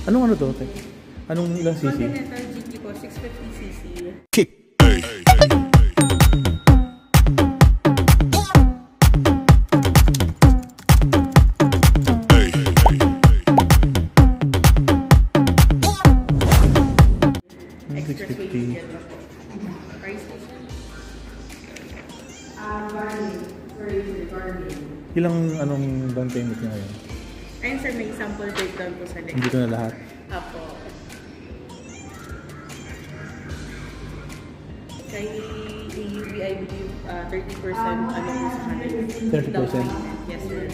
Anong ano to, te? Anong ilang cc? Continental GT po, 650cc. Kick! Ilang anong down payment niya ngayon? Ayun sir, may sample breakdown po sa next. Hindi ko na lahat. Apo. Kay AUB, I believe 30% ano po sa kanila. 30%? Yes sir.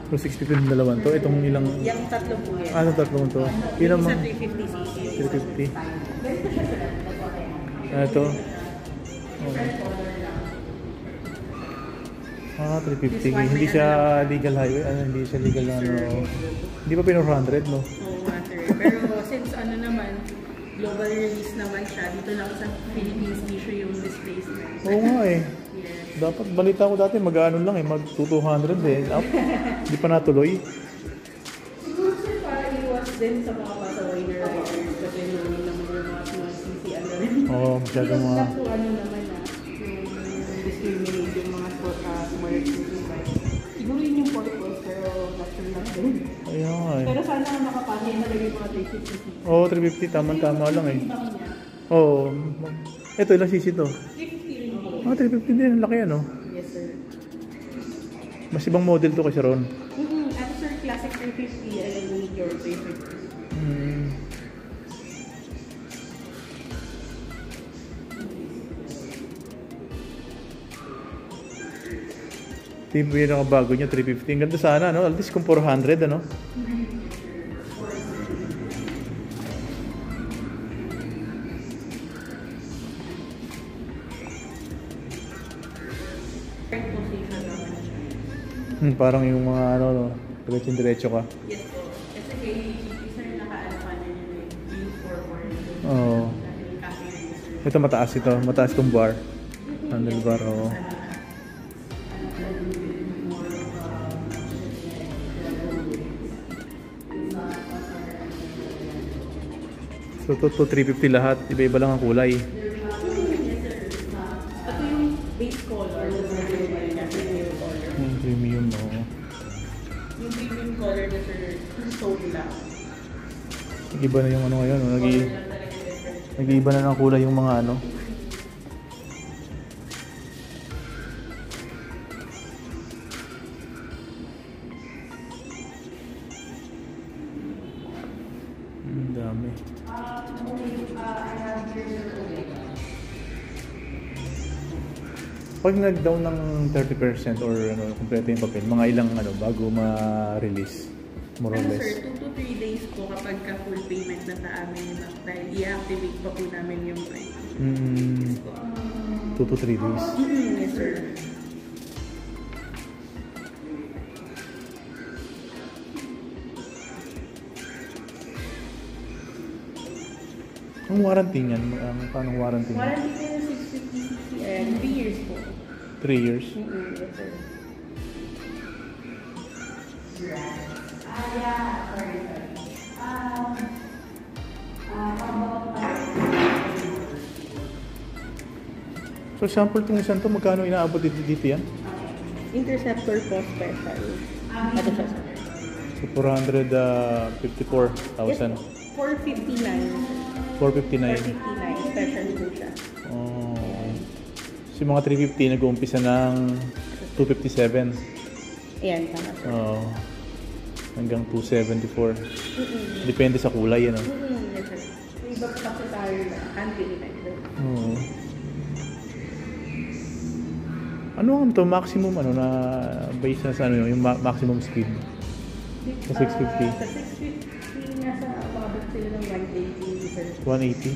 So 60 yung dalawan to? Itong ilang... Yung tatlo po yan. Itong tatlong to? Yung isa 350cc. 350? Ito? Okay. 350. Hindi siya legal highway. Hindi siya legal na ano. Hindi pa pinor 100, no? Oo nga sir. Pero since ano naman, global release naman siya, dito lang sa Philippines issue yung displacement. Oo nga eh. Yes. Dapat balita ko dati mag-ano lang eh, mag 200 eh. Hindi pa natuloy. Siguro sir, parang iwas din sa mga pasaway na riders kasi naman naman yung mga small CC ano rin. Oo, masyadong mga... Yung ano naman yung discriminate yung mga small CC bikes. Siguro yun yung purpose pero natural lang din. Ayun nga eh. Pero sana makapagay na lang yung mga 350cc. Oo, 350. Tama-tama lang eh. Oo. Ito, ilang cc to? 350 rin po. 350 din. Laki ano? Yes sir. Mas ibang model to kasi Ron. Ako sir, classic 350 and your 350. Ito yung pinakabago niya, 350. Ang ganda sana, no? At least kung 400, ano? Parang yung mga ano, no? Diretso ka. Yes po. Kasi kay sir, naka-ano pa na yung forward. Oo. Ito mataas ito. Mataas tong bar. Handlebar, oo. So, to 350 lahat. Iba-iba lang ang kulay. Ito yung base color. Yung premium, oo. Yung premium color na sir, stone lang. Nag-iba na yung ano ngayon. Nag-iba na ng kulay yung mga ano. Ang dami. Pag nag-down ng 30% or ano, kompleto yung papel, mga ilang ano, bago ma-release? More or Ano less. sir, 2 to 3 days po kapag ka-full payment na sa amin dahil i-activate pa po namin yung bike. 2 to 3 days. Yes sir. Ang warranty niyan, paano warranty niyan? Warranty ko yung 650cc and 3 years po. 3 years? Yes sir. So sample itong isang to, magkano inaabot dito yan? Interceptor po special. Ano siya sir? So 454,000. 459. 459. 459. Special po siya. Oh. So yung mga 350 nag-uumpisa ng 257. Ayan, tama sir. Oh. Hanggang 274. Depende sa kulay, ano? Yes sir. Yung iba pa kasi tayo na anti-reminder. Oo. Ano ang to maximum ano na base na sa ano yung maximum speed? Sa 650? Sa 650, nasa ababot sila ng 180 sir. 180?